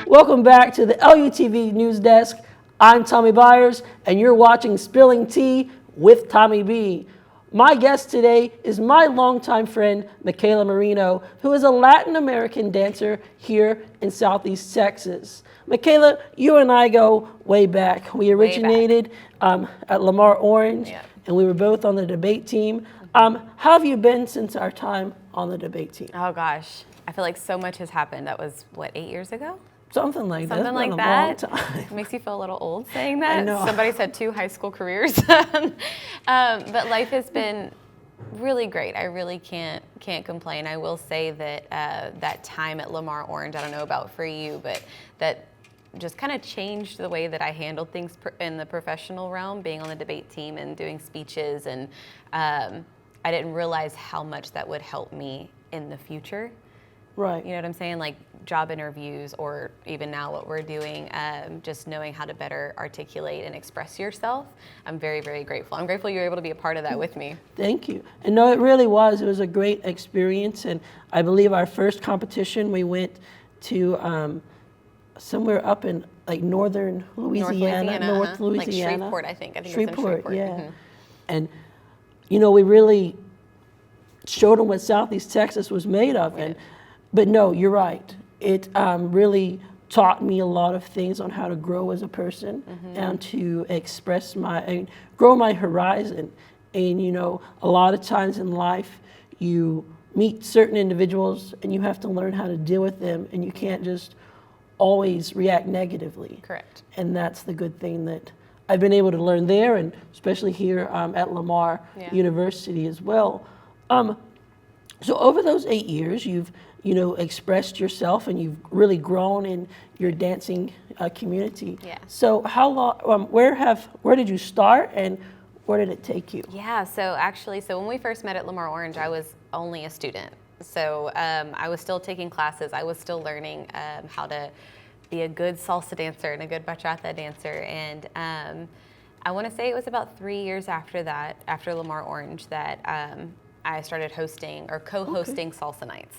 Welcome back to the LUTV News Desk. I'm Tommy Byers, and you're watching Spilling Tea with Tommy B. My guest today is my longtime friend, Micaela Moreno, who is a Latin American dancer here in Southeast Texas. Micaela, you and I go way back. We originated at Lamar Orange, and we were both on the debate team. How have you been since our time on the debate team? Oh gosh, I feel like so much has happened. That was, what, 8 years ago? Something like that. Something like that. It makes you feel a little old saying that. I know. Somebody's had 2 high school careers. But life has been really great. I really can't complain. I will say that that time at Lamar Orange, I don't know about for you, but that just kind of changed the way that I handled things in the professional realm, being on the debate team and doing speeches. And I didn't realize how much that would help me in the future. Right. You know what I'm saying? Like job interviews, or even now what we're doing, just knowing how to better articulate and express yourself. I'm very, very grateful. I'm grateful you were able to be a part of that with me. Thank you. And no, it really was. It was a great experience. And I believe our first competition, we went to somewhere up in like northern Louisiana, North Louisiana. Like Shreveport, I think. Shreveport, it was in Shreveport. yeah. Mm-hmm. And, you know, we really showed them what Southeast Texas was made of. But no, you're right. It really taught me a lot of things on how to grow as a person and to express and grow my horizon. And, you know, a lot of times in life, you meet certain individuals and you have to learn how to deal with them, and you can't just always react negatively. Correct. And that's the good thing that I've been able to learn there, and especially here at Lamar University as well. So over those 8 years, you've expressed yourself, and you've really grown in your dancing community. Yeah. So how long? Where did you start, and where did it take you? Yeah. So when we first met at Lamar Orange, I was only a student. So I was still taking classes. I was still learning how to be a good salsa dancer and a good bachata dancer. And I want to say it was about 3 years after that, after Lamar Orange, that I started hosting or co-hosting salsa nights.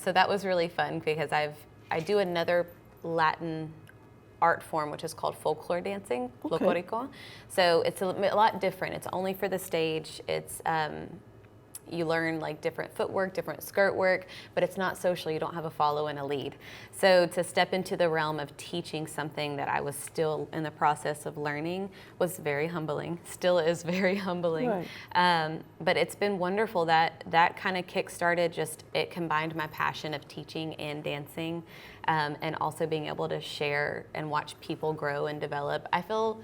So that was really fun because I do another Latin art form, which is called folklore dancing, folclórico. So it's a lot different. It's only for the stage. It's you learn like different footwork, different skirt work, but it's not social. You don't have a follow and a lead. So to step into the realm of teaching something that I was still in the process of learning was very humbling, still is very humbling. Right. But it's been wonderful that kind of kick-started, it combined my passion of teaching and dancing, and also being able to share and watch people grow and develop. I feel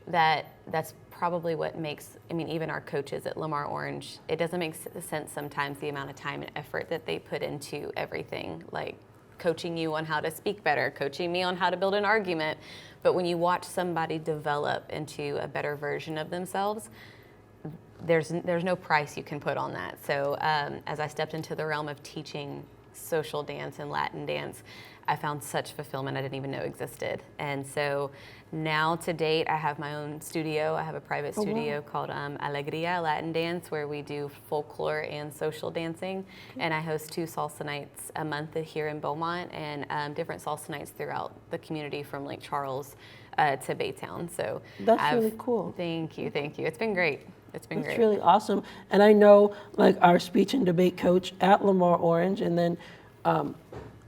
that that's probably what makes, even our coaches at Lamar Orange, it doesn't make sense sometimes the amount of time and effort that they put into everything, like coaching you on how to speak better, coaching me on how to build an argument. But when you watch somebody develop into a better version of themselves, there's no price you can put on that. So as I stepped into the realm of teaching social dance and Latin dance, I found such fulfillment I didn't even know existed. And so now to date, I have my own studio. I have a private studio called Alegria Latin Dance, where we do folklore and social dancing. And I host 2 salsa nights a month here in Beaumont, and different salsa nights throughout the community from Lake Charles to Baytown. So that's really cool. Thank you. It's been great. It's been great. It's really awesome. And I know, like, our speech and debate coach at Lamar Orange, and then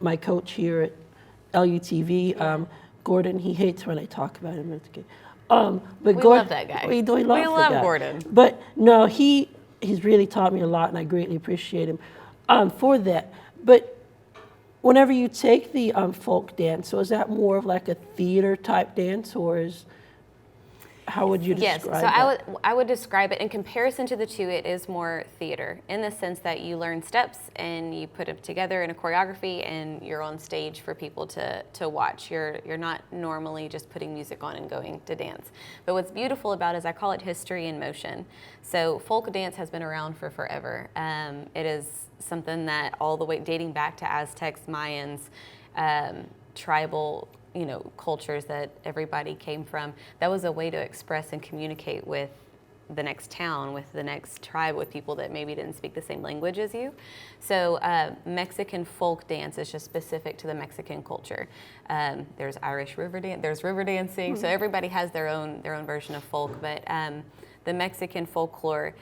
my coach here at LUTV, Gordon, he hates when I talk about him. It's okay. But we love that guy. We love Gordon. But no, he's really taught me a lot, and I greatly appreciate him for that. But whenever you take the folk dance, so is that more of like a theater type dance, or how would you describe it? Yes, so I would describe it in comparison to the 2. It is more theater in the sense that you learn steps and you put them together in a choreography, and you're on stage for people to watch. You're not normally just putting music on and going to dance. But what's beautiful about it is I call it history in motion. So folk dance has been around for forever. It is something that all the way dating back to Aztecs, Mayans, tribal cultures that everybody came from. That was a way to express and communicate with the next town, with the next tribe, with people that maybe didn't speak the same language as you. So Mexican folk dance is just specific to the Mexican culture. There's Irish river dance, there's river dancing, so everybody has their own version of folk. But the Mexican folklore,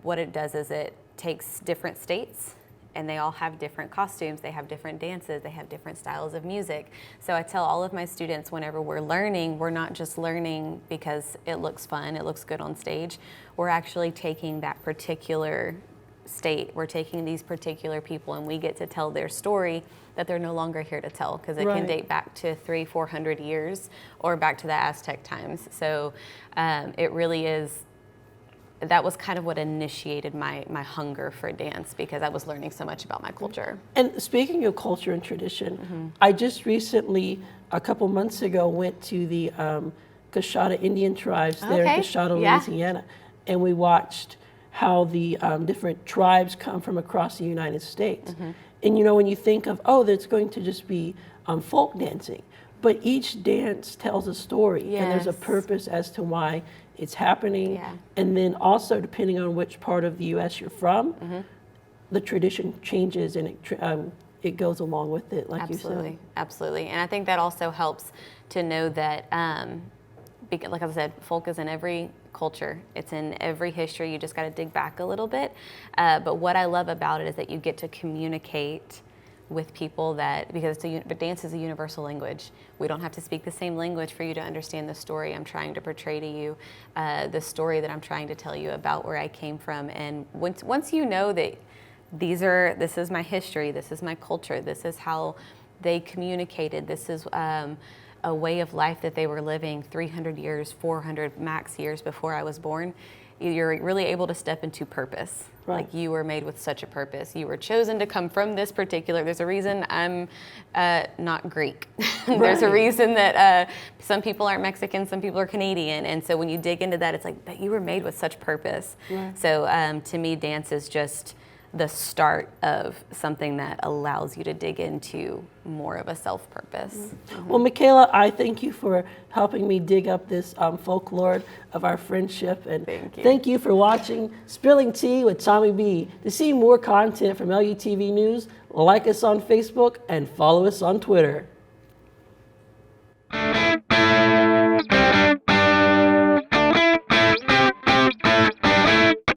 what it does is it takes different states, and they all have different costumes, they have different dances, they have different styles of music. So I tell all of my students, whenever we're learning, we're not just learning because it looks fun, it looks good on stage. We're actually taking that particular state, we're taking these particular people, and we get to tell their story that they're no longer here to tell, because it can date back to 300-400 years or back to the Aztec times. So it really is, that was kind of what initiated my hunger for dance, because I was learning so much about my culture. And speaking of culture and tradition, I just recently, a couple months ago, went to the Coshada Indian tribes there in Coshada, Louisiana, and we watched how the different tribes come from across the United States. And you know, when you think of, oh, there's going to just be folk dancing, but each dance tells a story, and there's a purpose as to why it's happening. And then also, depending on which part of the U.S. you're from, the tradition changes, and it goes along with it, like you said. Absolutely. And I think that also helps to know that, like I said, folk is in every culture. It's in every history. You just got to dig back a little bit. But what I love about it is that you get to communicate with people because dance is a universal language. We don't have to speak the same language for you to understand the story I'm trying to portray to you, the story that I'm trying to tell you about where I came from. And once you know that this is my history, this is my culture, this is how they communicated, this is a way of life that they were living 300 years, 400 max years before I was born, you're really able to step into purpose. Like, you were made with such a purpose. You were chosen to come from this particular, there's a reason I'm not Greek. There's a reason that some people aren't Mexican, some people are Canadian. And so when you dig into that, it's like, but you were made with such purpose. So to me, dance is just the start of something that allows you to dig into more of a self-purpose. Well, Micaela, I thank you for helping me dig up this folklore of our friendship. And thank you for watching Spilling Tea with Tommy B. To see more content from LUTV News, like us on Facebook and follow us on Twitter.